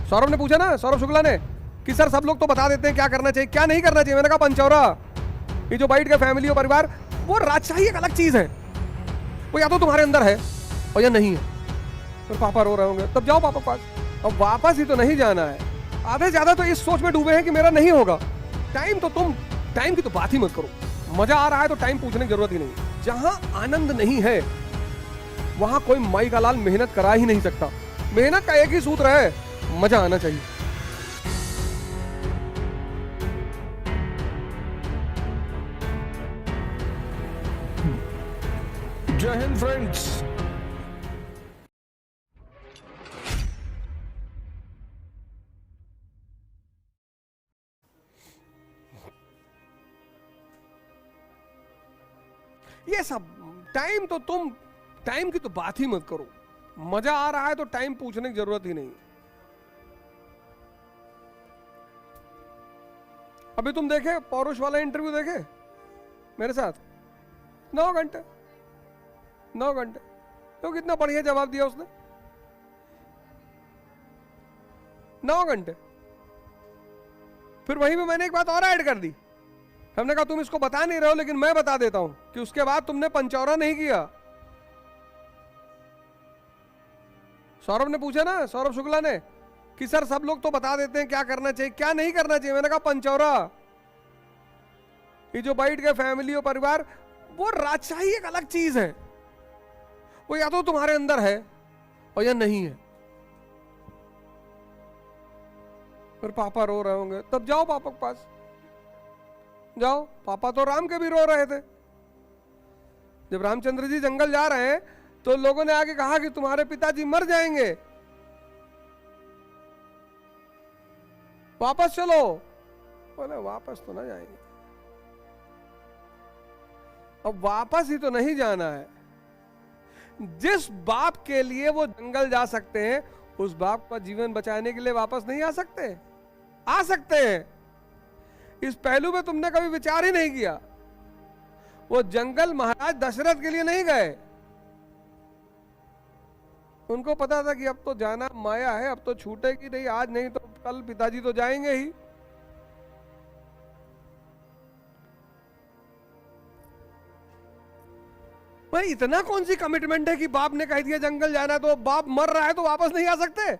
सौरभ ने पूछा ना, सौरभ शुक्ला ने, कि सर सब लोग तो बता देते हैं क्या करना चाहिए क्या नहीं करना चाहिए। मैंने कहा पंचौरा, ये जो बैठ के फैमिली और परिवार, वो राजशाही एक अलग चीज है, वो या तो तुम्हारे अंदर है और या नहीं है। फिर पापा रो रहे होंगे, तब जाओ पापा के पास। अब वापस ही तो नहीं जाना है। आधे से ज्यादा तो इस सोच में डूबे हैं कि मेरा नहीं होगा। टाइम की तो बात ही मत करो। मजा आ रहा है तो टाइम पूछने की जरूरत ही नहीं। जहां आनंद नहीं है वहां कोई माई का लाल मेहनत करा ही नहीं सकता। मेहनत का एक ही सूत्र है, मजा आना चाहिए। जय हिंद फ्रेंड्स। ये सब टाइम की तो बात ही मत करो। मजा आ रहा है तो टाइम पूछने की जरूरत ही नहीं। अभी तुम देखे पौरुष वाला इंटरव्यू, देखे मेरे साथ? 9 घंटे तो कितना बढ़िया जवाब दिया उसने। 9 घंटे। फिर वहीं में मैंने एक बात और ऐड कर दी। हमने कहा तुम इसको बता नहीं रहे हो लेकिन मैं बता देता हूं कि उसके बाद तुमने पंचौरा नहीं किया। सौरभ ने पूछा ना, सौरभ शुक्ला ने, कि सर सब लोग तो बता देते हैं क्या करना चाहिए क्या नहीं करना चाहिए। मैंने कहा पंचौरा, ये जो बैठ के फैमिली और परिवार, वो राजशाही एक अलग चीज है, वो या तो तुम्हारे अंदर है और या नहीं है। फिर पापा रो रहे होंगे, तब जाओ पापा के पास। जाओ। पापा तो राम के भी रो रहे थे। जब रामचंद्र जी जंगल जा रहे हैं तो लोगों ने आके कहा कि तुम्हारे पिताजी मर जाएंगे, वापस चलो। बोले वापस तो ना जाएंगे। अब वापस ही तो नहीं जाना है। जिस बाप के लिए वो जंगल जा सकते हैं, उस बाप का जीवन बचाने के लिए वापस नहीं आ सकते? आ सकते हैं। इस पहलू में तुमने कभी विचार ही नहीं किया। वो जंगल महाराज दशरथ के लिए नहीं गए। उनको पता था कि अब तो जाना माया है, अब तो छूटेगी नहीं, आज नहीं तो कल पिताजी तो जाएंगे ही। भाई इतना कौन सी कमिटमेंट है कि बाप ने कह दिया जंगल जाना है तो बाप मर रहा है तो वापस नहीं आ सकते?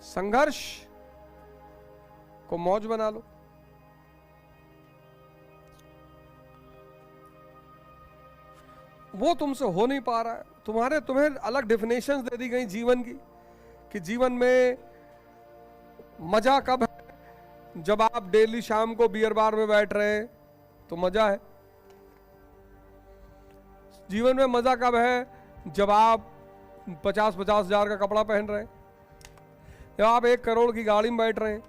संघर्ष को मौज बना लो। वो तुमसे हो नहीं पा रहा है, तुम्हें अलग डेफिनेशंस दे दी गई जीवन की, कि जीवन में मजा कब है? जब आप डेली शाम को बियर बार में बैठ रहे हैं तो मजा है। जीवन में मजा कब है? जब आप 50-50 हजार का कपड़ा पहन रहे हैं, जब आप 1 करोड़ की गाड़ी में बैठ रहे हैं।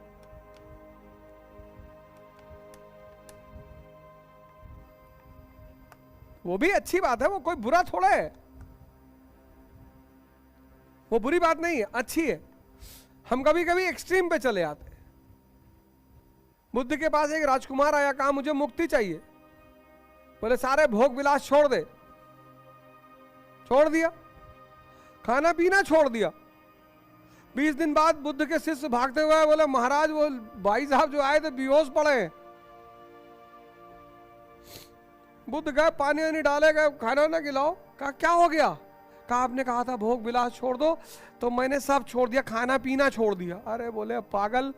वो भी अच्छी बात है, वो कोई बुरा थोड़ा है, वो बुरी बात नहीं है, अच्छी है। हम कभी कभी एक्सट्रीम पे चले आते हैं। बुद्ध के पास एक राजकुमार आया, कहा मुझे मुक्ति चाहिए। बोले सारे भोग विलास छोड़ दे। छोड़ दिया, खाना पीना छोड़ दिया। 20 दिन बाद बुद्ध के शिष्य भागते हुए बोले महाराज वो भाई साहब जो आए थे बेहोश पड़े हैं। बुद्ध गए, पानी वानी डाले, गए खाना ना खिलाओ। कहा क्या हो गया? कहा आपने कहा था भोग विलास छोड़ दो, तो मैंने सब छोड़ दिया, खाना पीना छोड़ दिया। अरे बोले पागल,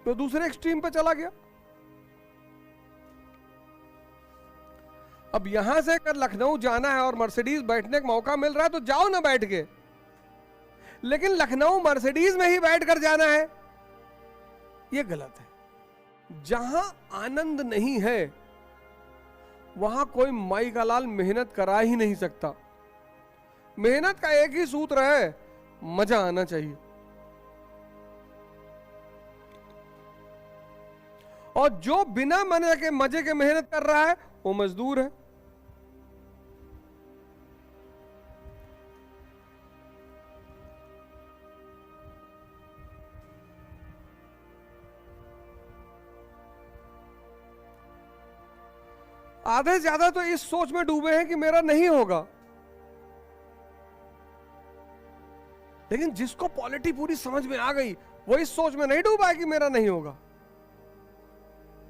तो दूसरे एक्सट्रीम पे चला गया। अब यहां से अगर लखनऊ जाना है और मर्सिडीज बैठने का मौका मिल रहा है तो जाओ ना बैठ के, लेकिन लखनऊ मर्सिडीज में ही बैठ कर जाना है, यह गलत है। जहां आनंद नहीं है वहां कोई माई का लाल मेहनत करा ही नहीं सकता। मेहनत का एक ही सूत्र है, मजा आना चाहिए। और जो बिना मजे के मेहनत कर रहा है वो मजदूर है। आधे से ज्यादा तो इस सोच में डूबे हैं कि मेरा नहीं होगा। लेकिन जिसको पॉलिटी पूरी समझ में आ गई वो इस सोच में नहीं डूबा है कि मेरा नहीं होगा।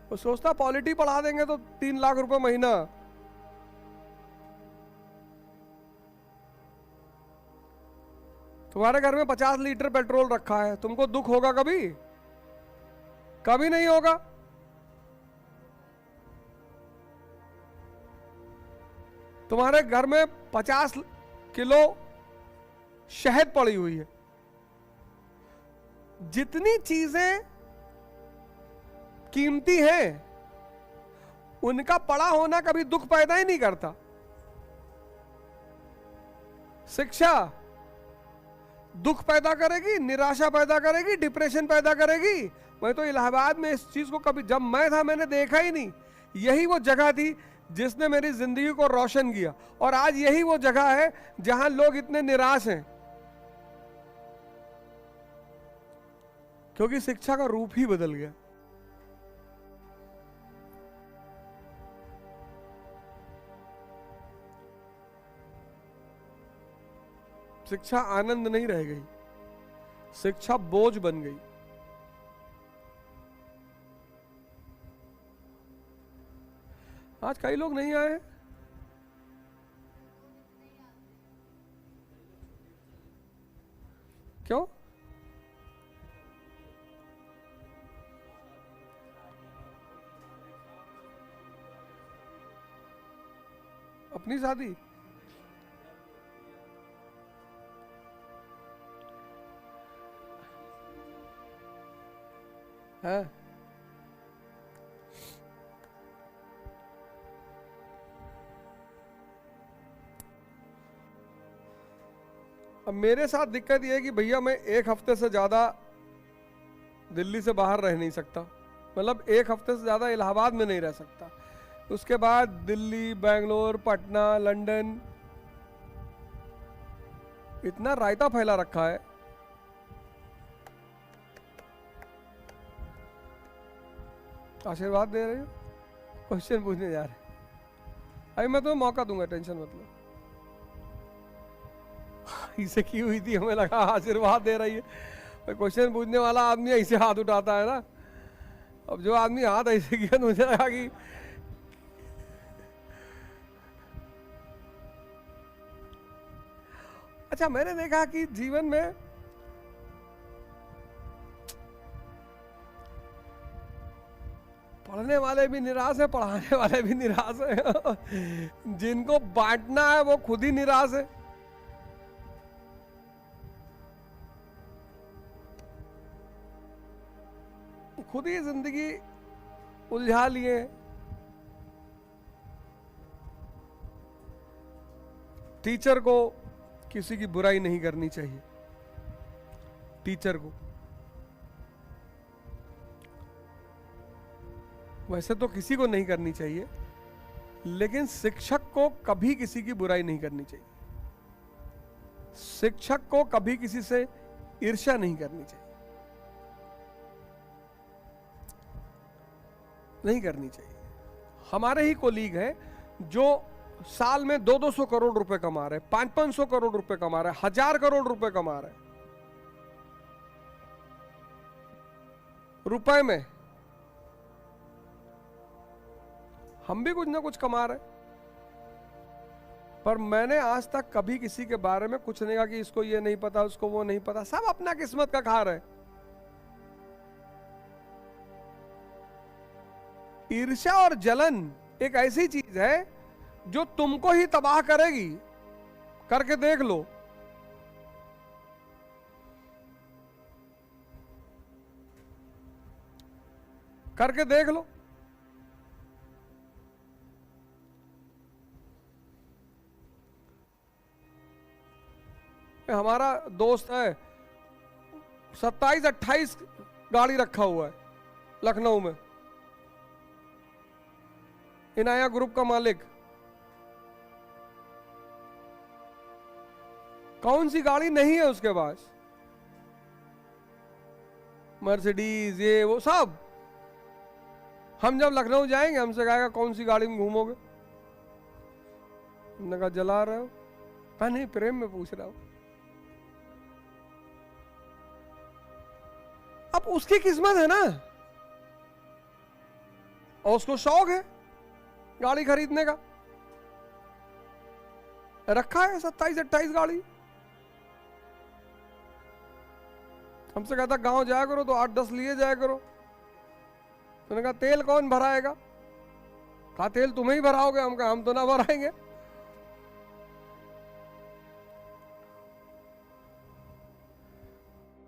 वो सोचता पॉलिटी पढ़ा देंगे तो 3 लाख रुपए महीना। तुम्हारे घर में 50 लीटर पेट्रोल रखा है, तुमको दुख होगा कभी? कभी नहीं होगा। तुम्हारे घर में 50 किलो शहद पड़ी हुई है। जितनी चीजें कीमती हैं उनका पड़ा होना कभी दुख पैदा ही नहीं करता। शिक्षा दुख पैदा करेगी, निराशा पैदा करेगी, डिप्रेशन पैदा करेगी। मैं तो इलाहाबाद में इस चीज को कभी, जब मैं था मैंने देखा ही नहीं। यही वो जगह थी जिसने मेरी जिंदगी को रोशन किया, और आज यही वो जगह है जहां लोग इतने निराश हैं, क्योंकि शिक्षा का रूप ही बदल गया। शिक्षा आनंद नहीं रह गई, शिक्षा बोझ बन गई। आज कई लोग नहीं आए। क्यों? अपनी शादी? है? अब मेरे साथ दिक्कत यह है कि भैया मैं 1 हफ्ते से ज्यादा दिल्ली से बाहर रह नहीं सकता। मतलब 1 हफ्ते से ज्यादा इलाहाबाद में नहीं रह सकता। उसके बाद दिल्ली, बेंगलोर, पटना, लंदन, इतना रायता फैला रखा है। आशीर्वाद दे रहे हो, क्वेश्चन पूछने जा रहे। अभी मैं तुम्हें मौका दूंगा, टेंशन मत लो। इसे की हुई थी, हमें लगा आशीर्वाद दे रही है। क्वेश्चन पूछने वाला आदमी ऐसे हाथ उठाता है ना। अब जो आदमी हाथ ऐसे किया तो मुझे लगा कि अच्छा, मैंने देखा कि जीवन में पढ़ने वाले भी निराश है, पढ़ाने वाले भी निराश है। जिनको बांटना है वो खुद ही निराश है। खुद ही जिंदगी उलझा लिए। टीचर को किसी की बुराई नहीं करनी चाहिए। टीचर को वैसे तो किसी को नहीं करनी चाहिए, लेकिन शिक्षक को कभी किसी की बुराई नहीं करनी चाहिए। शिक्षक को कभी किसी से ईर्ष्या नहीं करनी चाहिए, नहीं करनी चाहिए। हमारे ही कोलीग हैं जो साल में 200-200 करोड़ रुपए कमा रहे, 500-500 करोड़ रुपए कमा रहे, 1000 करोड़ रुपए कमा रहे रुपए में। हम भी कुछ ना कुछ कमा रहे, पर मैंने आज तक कभी किसी के बारे में कुछ नहीं कहा कि इसको ये नहीं पता, उसको वो नहीं पता। सब अपना किस्मत का खा रहे। ईर्ष्या और जलन एक ऐसी चीज है जो तुमको ही तबाह करेगी। करके देख लो। करके देख लो। हमारा दोस्त है, 27-28 गाड़ी रखा हुआ है लखनऊ में। इनाया ग्रुप का मालिक। कौन सी गाड़ी नहीं है उसके पास? मर्सिडीज, ये वो सब। हम जब लखनऊ जाएंगे हमसे कहेगा कौन सी गाड़ी में घूमोगे। मैंने कहा जला रहे हो? कहा नहीं, प्रेम में पूछ रहा हूं। अब उसकी किस्मत है ना, और उसको शौक है गाड़ी खरीदने का, रखा है 27-28 गाड़ी। हमसे कहता गांव जाया करो तो 8-10 लिए जाया करो। मैंने कहा तेल कौन भराएगा? कहा तेल तुम्हें ही भराओगे। हम कहा हम तो ना भराएंगे।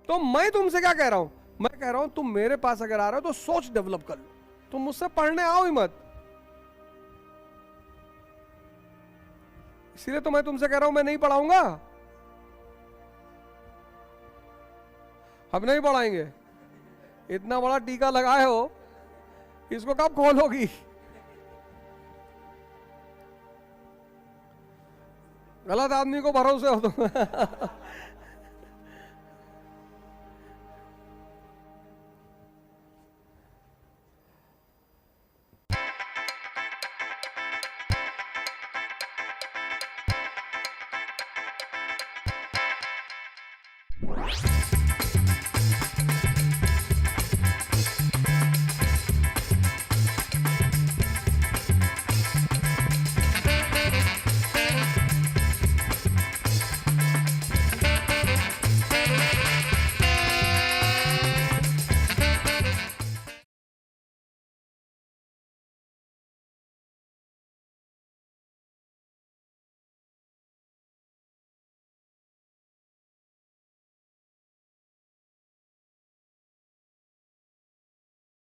तो मैं तुमसे क्या कह रहा हूं? मैं कह रहा हूं तुम मेरे पास अगर आ रहे हो तो सोच डेवलप कर लो। तुम मुझसे पढ़ने आओ ही मत। इसीलिए तो मैं तुमसे कह रहा हूं मैं नहीं पढ़ाऊंगा। हम नहीं पढ़ाएंगे। इतना बड़ा टीका लगाए हो, इसको कब खोलोगी? गलत आदमी को भरोसे हो तुम।